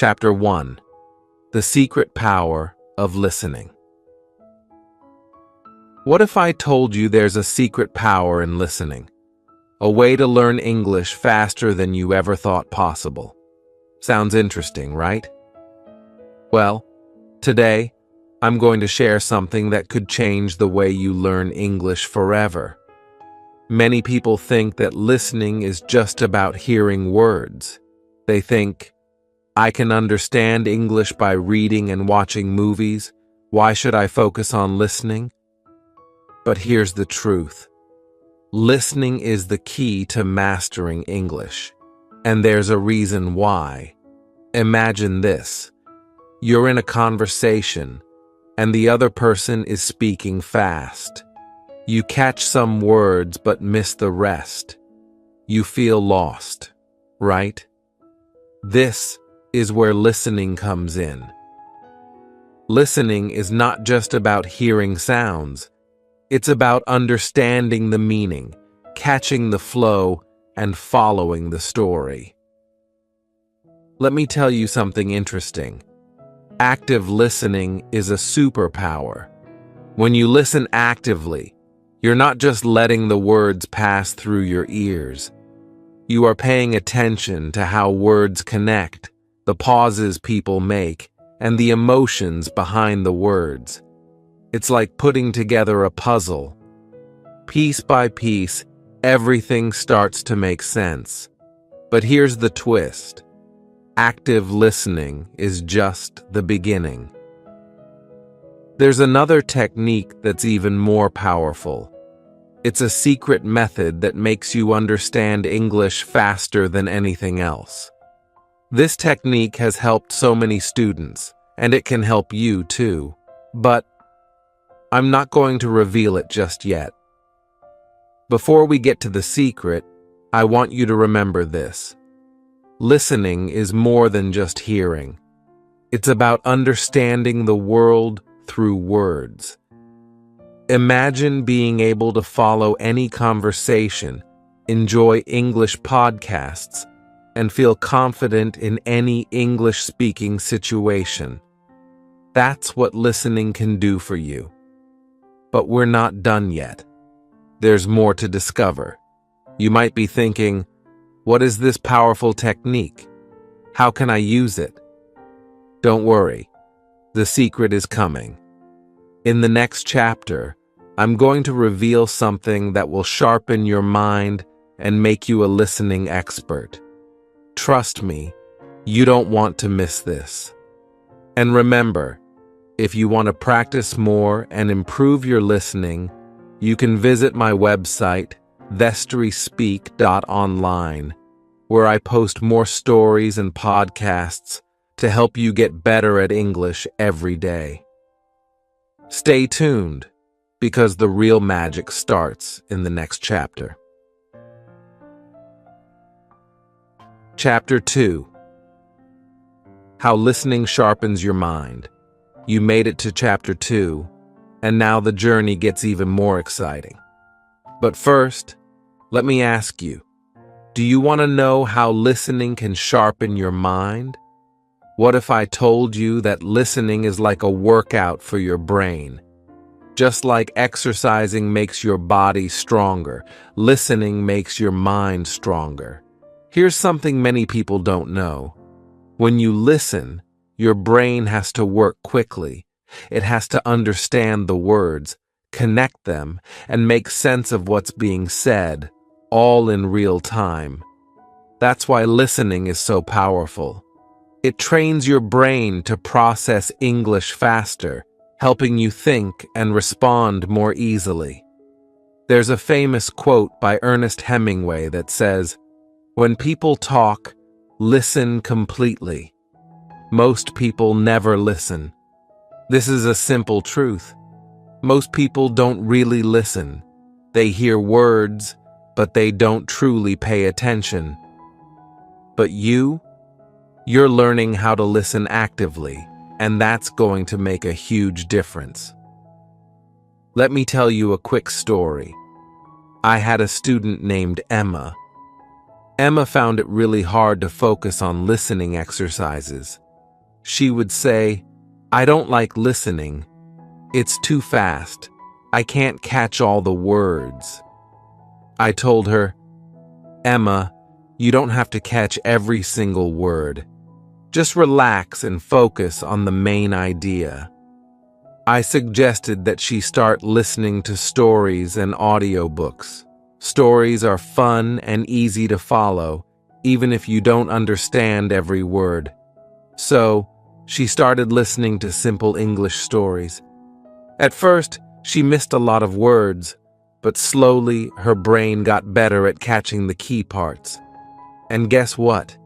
Chapter 1: The Secret Power of Listening. What if I told you there's a secret power in listening? A way to learn English faster than you ever thought possible. Sounds interesting, right? Well, today, I'm going to share something that could change the way you learn English forever. Many people think that listening is just about hearing words. They think, I can understand English by reading and watching movies. Why should I focus on listening? But here's the truth. Listening is the key to mastering English. And there's a reason why. Imagine this. You're in a conversation, and the other person is speaking fast. You catch some words but miss the rest. You feel lost, right? This is where listening comes in. Listening is not just about hearing sounds. It's about understanding the meaning, catching the flow, and following the story. Let me tell you something interesting. Active listening is a superpower. When you listen actively, you're not just letting the words pass through your ears. You are paying attention to how words connect, the pauses people make, and the emotions behind the words. It's like putting together a puzzle. Piece by piece, everything starts to make sense. But here's the twist. Active listening is just the beginning. There's another technique that's even more powerful. It's a secret method that makes you understand English faster than anything else. This technique has helped so many students, and it can help you too. But I'm not going to reveal it just yet. Before we get to the secret, I want you to remember this. Listening is more than just hearing. It's about understanding the world through words. Imagine being able to follow any conversation, enjoy English podcasts, and feel confident in any English-speaking situation. That's what listening can do for you. But we're not done yet. There's more to discover. You might be thinking, what is this powerful technique? How can I use it? Don't worry. The secret is coming. In the next chapter, I'm going to reveal something that will sharpen your mind and make you a listening expert. Trust me, you don't want to miss this. And remember, if you want to practice more and improve your listening, you can visit my website, vestoryspeak.online, where I post more stories and podcasts to help you get better at English every day. Stay tuned, because the real magic starts in the next chapter. Chapter 2: How Listening Sharpens Your Mind. You made it to Chapter 2, and now the journey gets even more exciting. But first, let me ask you, do you want to know how listening can sharpen your mind? What if I told you that listening is like a workout for your brain? Just like exercising makes your body stronger, listening makes your mind stronger. Here's something many people don't know. When you listen, your brain has to work quickly. It has to understand the words, connect them, and make sense of what's being said, all in real time. That's why listening is so powerful. It trains your brain to process English faster, helping you think and respond more easily. There's a famous quote by Ernest Hemingway that says, "When people talk, listen completely. Most people never listen." This is a simple truth. Most people don't really listen. They hear words, but they don't truly pay attention. But you're learning how to listen actively, and that's going to make a huge difference. Let me tell you a quick story. I had a student named Emma. Emma found it really hard to focus on listening exercises. She would say, "I don't like listening. It's too fast. I can't catch all the words." I told her, "Emma, you don't have to catch every single word. Just relax and focus on the main idea." I suggested that she start listening to stories and audiobooks. Stories are fun and easy to follow, even if you don't understand every word. So, she started listening to simple English stories. At first, she missed a lot of words, but slowly her brain got better at catching the key parts. And guess what?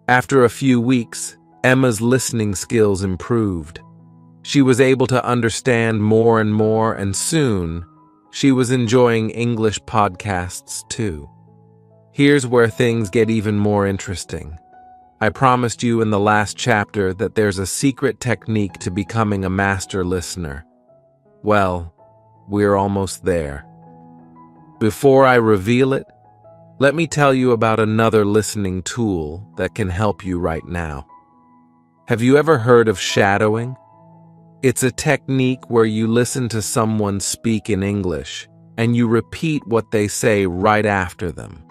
After a few weeks, Emma's listening skills improved. She was able to understand more, and soon, she was enjoying English podcasts too. Here's where things get even more interesting. I promised you in the last chapter that there's a secret technique to becoming a master listener. Well, we're almost there. Before I reveal it, let me tell you about another listening tool that can help you right now. Have you ever heard of shadowing? It's a technique where you listen to someone speak in English and you repeat what they say right after them.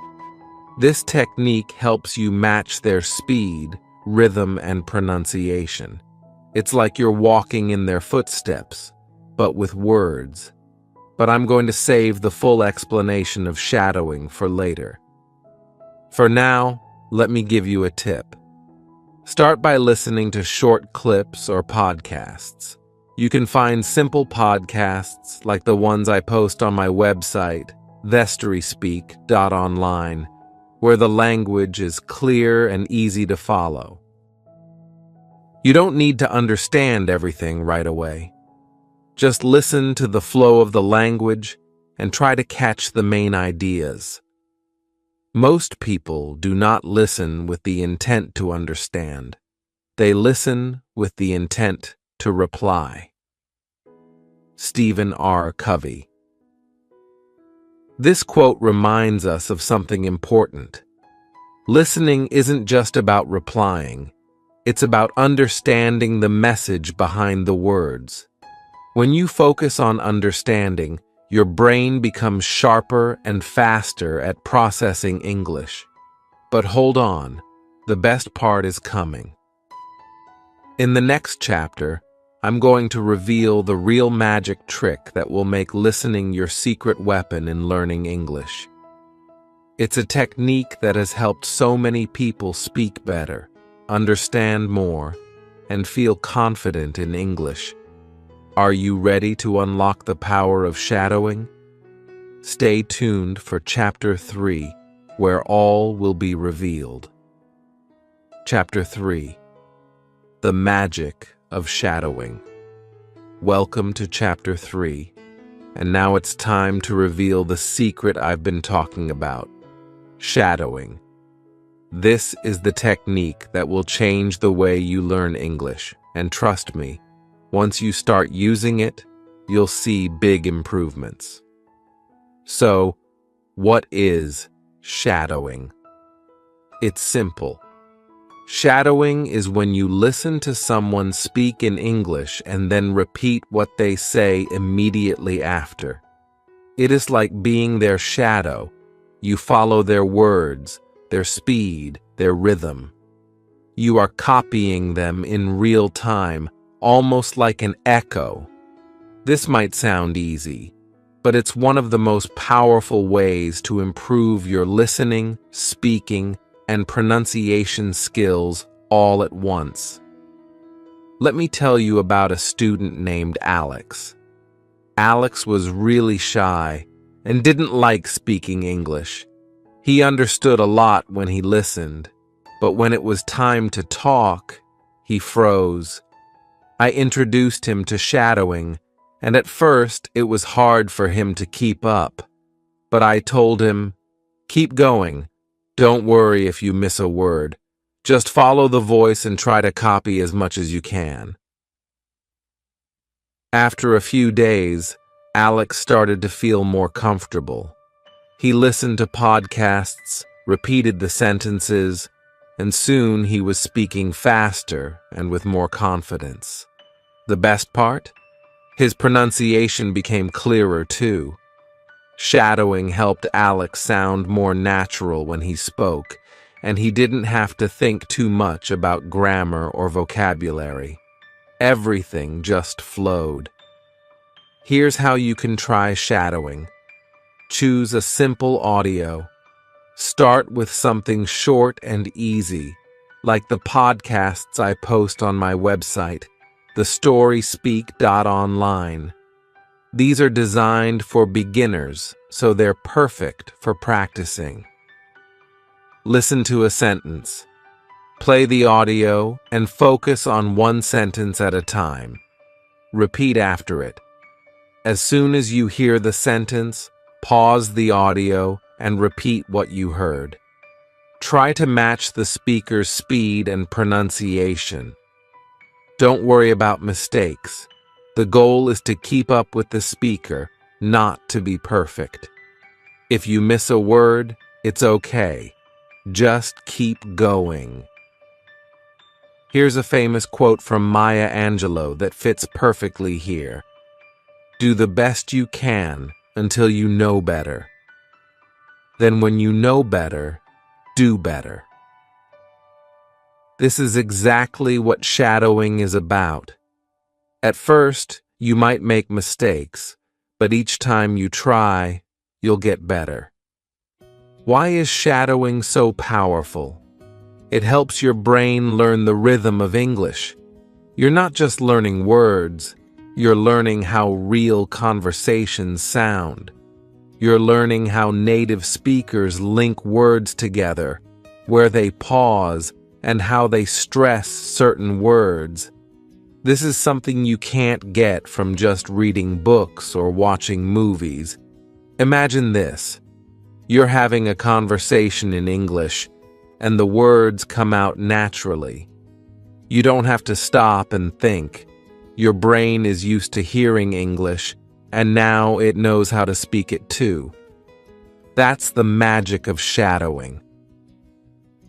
This technique helps you match their speed, rhythm, and pronunciation. It's like you're walking in their footsteps, but with words. But I'm going to save the full explanation of shadowing for later. For now, let me give you a tip. Start by listening to short clips or podcasts. You can find simple podcasts like the ones I post on my website, vestoryspeak.online, where the language is clear and easy to follow. You don't need to understand everything right away. Just listen to the flow of the language and try to catch the main ideas. Most people do not listen with the intent to understand. They listen with the intent to reply. Stephen R. Covey. This quote reminds us of something important. Listening isn't just about replying. It's about understanding the message behind the words. When you focus on understanding, your brain becomes sharper and faster at processing English. But hold on, the best part is coming. In the next chapter, I'm going to reveal the real magic trick that will make listening your secret weapon in learning English. It's a technique that has helped so many people speak better, understand more, and feel confident in English. Are you ready to unlock the power of shadowing? Stay tuned for Chapter 3, where all will be revealed. Chapter 3. The Magic of Shadowing. Welcome to Chapter 3, and now it's time to reveal the secret I've been talking about. Shadowing. This is the technique that will change the way you learn English, and trust me, once you start using it, you'll see big improvements. So, what is shadowing? It's simple. Shadowing is when you listen to someone speak in English and then repeat what they say immediately after. It is like being their shadow. You follow their words, their speed, their rhythm. You are copying them in real time, almost like an echo. This might sound easy, but it's one of the most powerful ways to improve your listening, speaking, and pronunciation skills all at once. Let me tell you about a student named Alex. Alex was really shy and didn't like speaking English. He understood a lot when he listened, but when it was time to talk, he froze. I introduced him to shadowing, and at first it was hard for him to keep up. But I told him, "Keep going. Don't worry if you miss a word. Just follow the voice and try to copy as much as you can." After a few days, Alex started to feel more comfortable. He listened to podcasts, repeated the sentences, and soon he was speaking faster and with more confidence. The best part? His pronunciation became clearer too. Shadowing helped Alex sound more natural when he spoke, and he didn't have to think too much about grammar or vocabulary. Everything just flowed. Here's how you can try shadowing. Choose a simple audio. Start with something short and easy, like the podcasts I post on my website, thestoryspeak.online. These are designed for beginners, so they're perfect for practicing. Listen to a sentence. Play the audio and focus on one sentence at a time. Repeat after it. As soon as you hear the sentence, pause the audio and repeat what you heard. Try to match the speaker's speed and pronunciation. Don't worry about mistakes. The goal is to keep up with the speaker, not to be perfect. If you miss a word, it's okay. Just keep going. Here's a famous quote from Maya Angelou that fits perfectly here. Do the best you can until you know better. Then when you know better, do better. This is exactly what shadowing is about. At first, you might make mistakes, but each time you try, you'll get better. Why is shadowing so powerful? It helps your brain learn the rhythm of English. You're not just learning words, you're learning how real conversations sound. You're learning how native speakers link words together, where they pause, and how they stress certain words. This is something you can't get from just reading books or watching movies. Imagine this. You're having a conversation in English, and the words come out naturally. You don't have to stop and think. Your brain is used to hearing English, and now it knows how to speak it too. That's the magic of shadowing.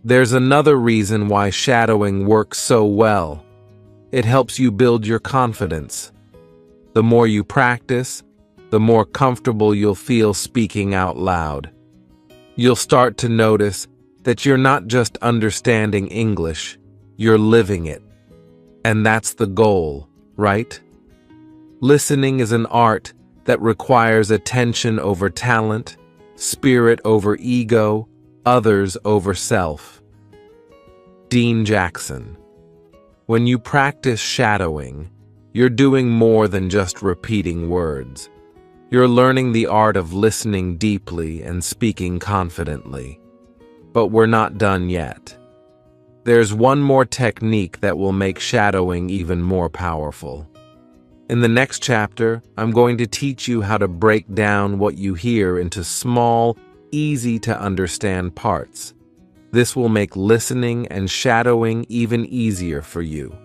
There's another reason why shadowing works so well. It helps you build your confidence. The more you practice, the more comfortable you'll feel speaking out loud. You'll start to notice that you're not just understanding English, you're living it. And that's the goal, right? Listening is an art that requires attention over talent, spirit over ego, others over self. Dean Jackson. When you practice shadowing, you're doing more than just repeating words. You're learning the art of listening deeply and speaking confidently. But we're not done yet. There's one more technique that will make shadowing even more powerful. In the next chapter, I'm going to teach you how to break down what you hear into small, easy-to-understand parts. This will make listening and shadowing even easier for you.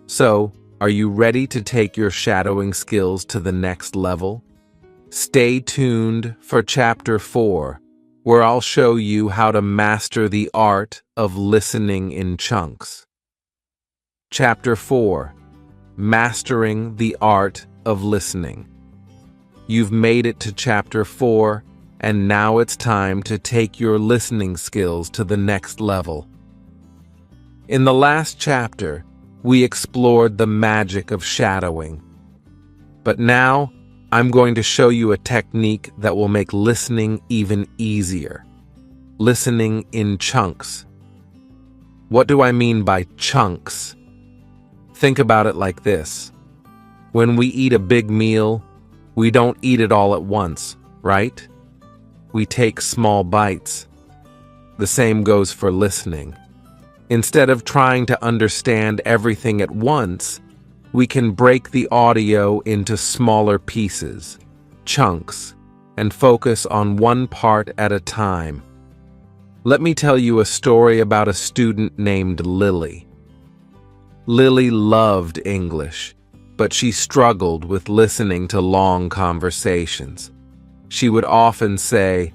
So, are you ready to take your shadowing skills to the next level? Stay tuned for Chapter 4, where I'll show you how to master the art of listening in chunks. Chapter 4. Mastering the Art of Listening. You've made it to Chapter 4, and now it's time to take your listening skills to the next level. In the last chapter, we explored the magic of shadowing. But now, I'm going to show you a technique that will make listening even easier. Listening in chunks. What do I mean by chunks? Think about it like this. When we eat a big meal, we don't eat it all at once, right? We take small bites. The same goes for listening. Instead of trying to understand everything at once, we can break the audio into smaller pieces, chunks, and focus on one part at a time. Let me tell you a story about a student named Lily. Lily loved English, but she struggled with listening to long conversations. She would often say,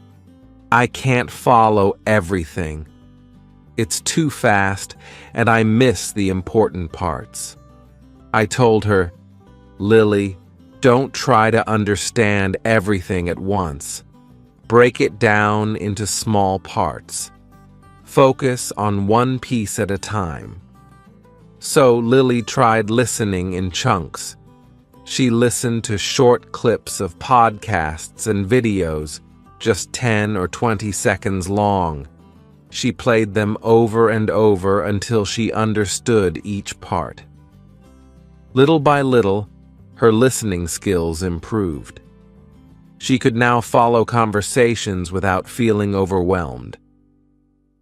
"I can't follow everything." It's too fast, and I miss the important parts." I told her, "Lily, don't try to understand everything at once. Break it down into small parts. Focus on one piece at a time." So Lily tried listening in chunks. She listened to short clips of podcasts and videos, just 10 or 20 seconds long. She played them over and over until she understood each part. Little by little, her listening skills improved. She could now follow conversations without feeling overwhelmed.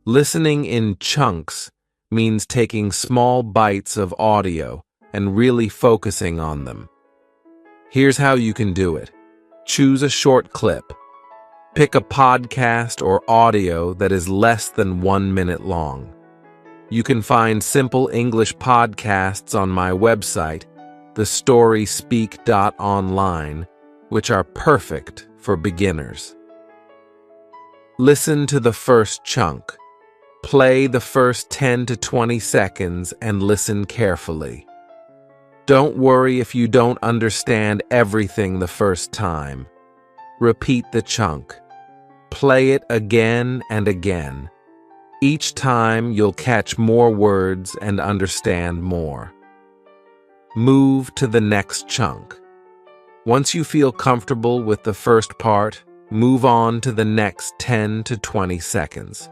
Listening in chunks means taking small bites of audio and really focusing on them. Here's how you can do it. Choose a short clip. Pick a podcast or audio that is less than 1 minute long. You can find simple English podcasts on my website, thestoryspeak.online, which are perfect for beginners. Listen to the first chunk. Play the first 10 to 20 seconds and listen carefully. Don't worry if you don't understand everything the first time. Repeat the chunk. Play it again and again. Each time you'll catch more words and understand more. Move to the next chunk. Once you feel comfortable with the first part, move on to the next 10 to 20 seconds.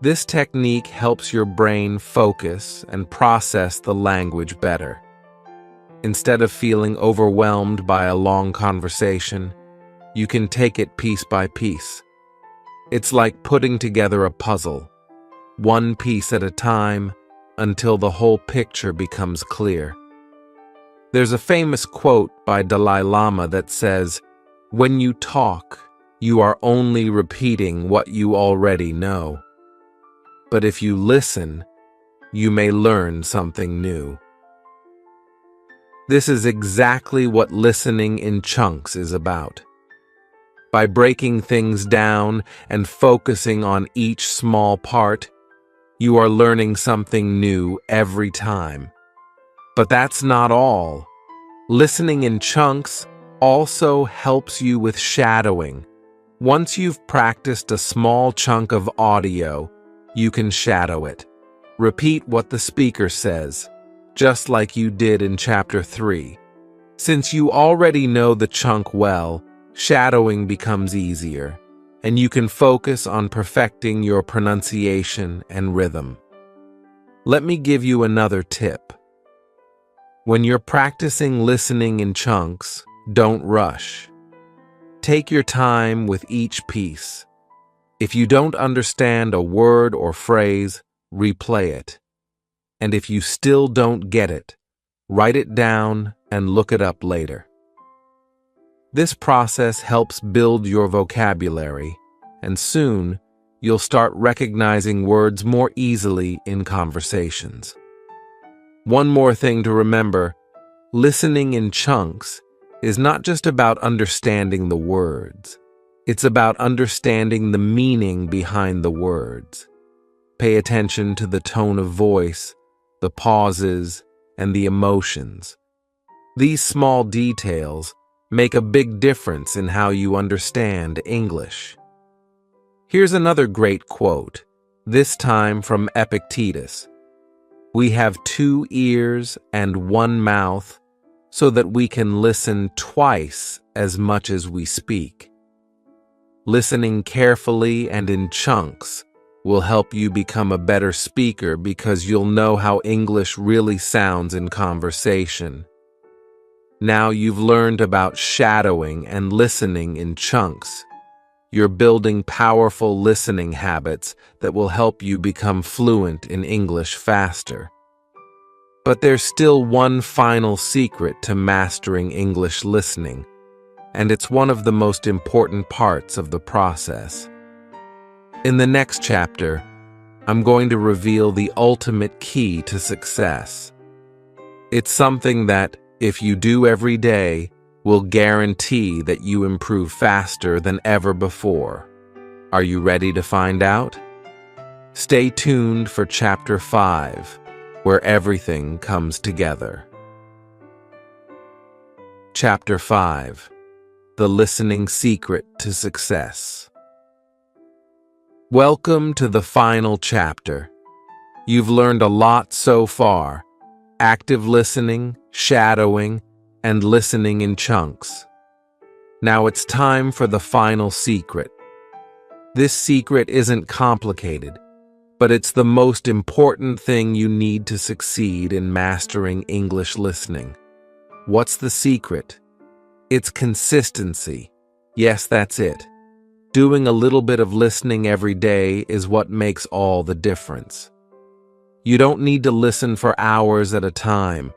This technique helps your brain focus and process the language better. Instead of feeling overwhelmed by a long conversation, you can take it piece by piece. It's like putting together a puzzle, one piece at a time, until the whole picture becomes clear. There's a famous quote by Dalai Lama that says, "When you talk, you are only repeating what you already know. But if you listen, you may learn something new." This is exactly what listening in chunks is about. By breaking things down and focusing on each small part, you are learning something new every time. But that's not all. Listening in chunks also helps you with shadowing. Once you've practiced a small chunk of audio, you can shadow it. Repeat what the speaker says, just like you did in Chapter 3. Since you already know the chunk well, shadowing becomes easier, and you can focus on perfecting your pronunciation and rhythm. Let me give you another tip. When you're practicing listening in chunks, don't rush. Take your time with each piece. If you don't understand a word or phrase, replay it. And if you still don't get it, write it down and look it up later. This process helps build your vocabulary, and soon you'll start recognizing words more easily in conversations. One more thing to remember, listening in chunks is not just about understanding the words. It's about understanding the meaning behind the words. Pay attention to the tone of voice, the pauses, and the emotions. These small details make a big difference in how you understand English. Here's another great quote, this time from Epictetus. "We have 2 ears and 1 mouth so that we can listen twice as much as we speak." Listening carefully and in chunks will help you become a better speaker because you'll know how English really sounds in conversation. Now you've learned about shadowing and listening in chunks. You're building powerful listening habits that will help you become fluent in English faster. But there's still one final secret to mastering English listening, and it's one of the most important parts of the process. In the next chapter, I'm going to reveal the ultimate key to success. It's something that, if you do every day, will guarantee that you improve faster than ever before. Are you ready to find out? Stay tuned for Chapter 5, where everything comes together. Chapter 5: The Listening Secret to Success. Welcome to the final chapter. You've learned a lot so far: active listening, shadowing, and listening in chunks. Now it's time for the final secret. This secret isn't complicated, but it's the most important thing you need to succeed in mastering English listening. What's the secret? It's consistency. Yes, that's it. Doing a little bit of listening every day is what makes all the difference. You don't need to listen for hours at a time.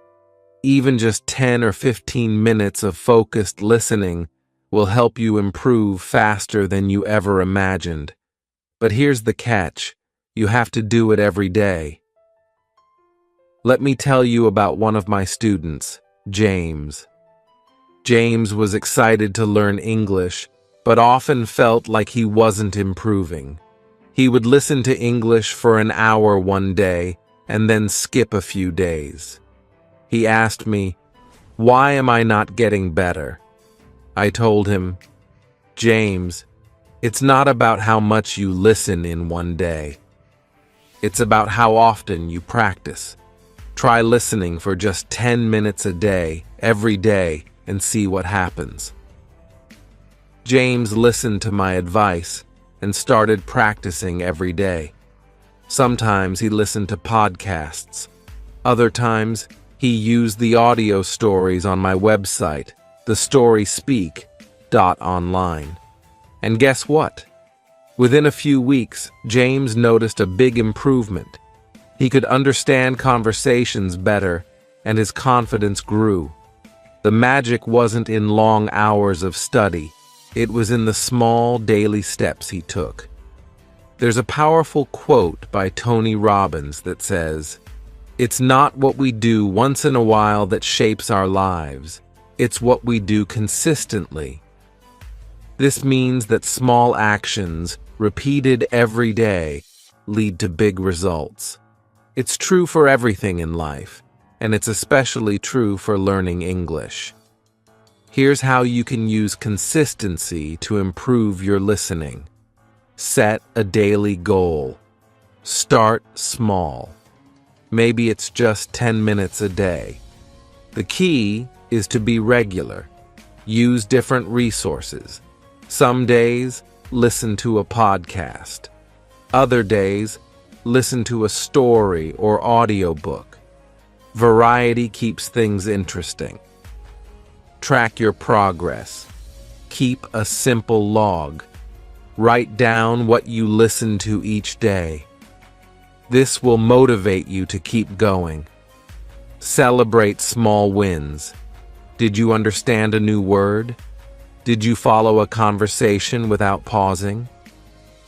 Even just 10 or 15 minutes of focused listening will help you improve faster than you ever imagined. But here's the catch: you have to do it every day. Let me tell you about one of my students, James. James was excited to learn English, but often felt like he wasn't improving. He would listen to English for an hour one day and then skip a few days. He asked me, "Why am I not getting better?" I told him, "James, it's not about how much you listen in one day. It's about how often you practice. Try listening for just 10 minutes a day, every day, and see what happens." James listened to my advice and started practicing every day. Sometimes he listened to podcasts. Other times, he used the audio stories on my website, thestoryspeak.online. And guess what? Within a few weeks, James noticed a big improvement. He could understand conversations better, and his confidence grew. The magic wasn't in long hours of study. It was in the small daily steps he took. There's a powerful quote by Tony Robbins that says, "It's not what we do once in a while that shapes our lives. It's what we do consistently." This means that small actions, repeated every day, lead to big results. It's true for everything in life, and it's especially true for learning English. Here's how you can use consistency to improve your listening. Set a daily goal. Start small. Maybe it's just 10 minutes a day. The key is to be regular. Use different resources. Some days, listen to a podcast. Other days, listen to a story or audiobook. Variety keeps things interesting. Track your progress. Keep a simple log. Write down what you listen to each day. This will motivate you to keep going. Celebrate small wins. Did you understand a new word? Did you follow a conversation without pausing?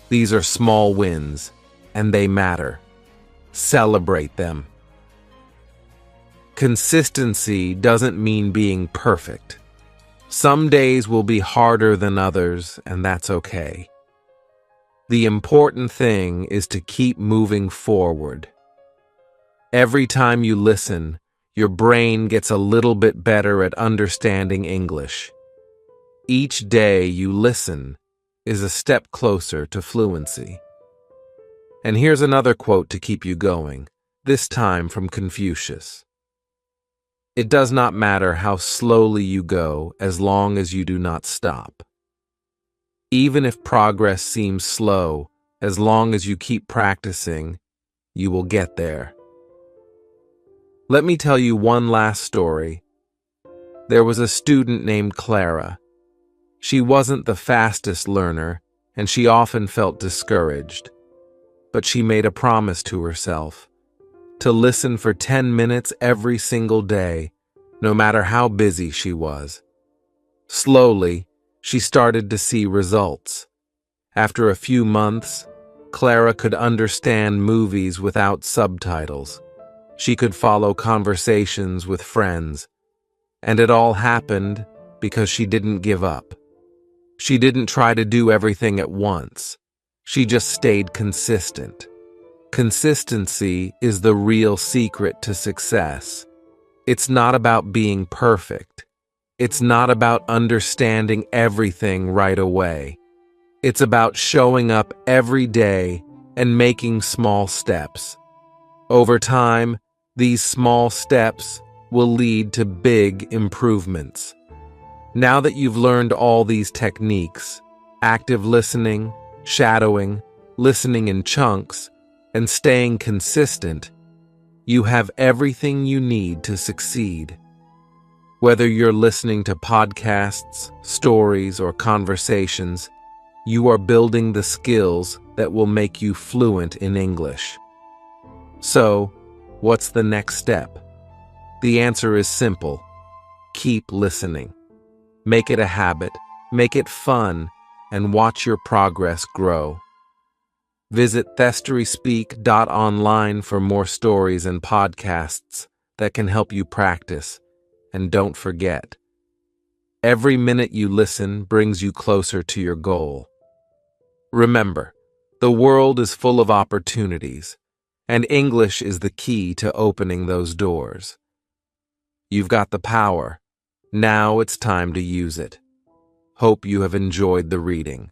These are small wins, and they matter. Celebrate them. Consistency doesn't mean being perfect. Some days will be harder than others, and that's okay. The important thing is to keep moving forward. Every time you listen, your brain gets a little bit better at understanding English. Each day you listen is a step closer to fluency. And here's another quote to keep you going, this time from Confucius. "It does not matter how slowly you go as long as you do not stop. Even if progress seems slow, as long as you keep practicing, you will get there." Let me tell you one last story. There was a student named Clara. She wasn't the fastest learner, and she often felt discouraged. But she made a promise to herself to listen for 10 minutes every single day, no matter how busy she was. Slowly, she started to see results. After a few months, Clara could understand movies without subtitles. She could follow conversations with friends. And it all happened because she didn't give up. She didn't try to do everything at once. She just stayed consistent. Consistency is the real secret to success. It's not about being perfect. It's not about understanding everything right away. It's about showing up every day and making small steps. Over time, these small steps will lead to big improvements. Now that you've learned all these techniques, active listening, shadowing, listening in chunks, and staying consistent, you have everything you need to succeed. Whether you're listening to podcasts, stories, or conversations, you are building the skills that will make you fluent in English. So, what's the next step? The answer is simple. Keep listening. Make it a habit, make it fun, and watch your progress grow. Visit thestoryspeak.online for more stories and podcasts that can help you practice. And don't forget, every minute you listen brings you closer to your goal. Remember, the world is full of opportunities, and English is the key to opening those doors. You've got the power. Now it's time to use it. Hope you have enjoyed the reading.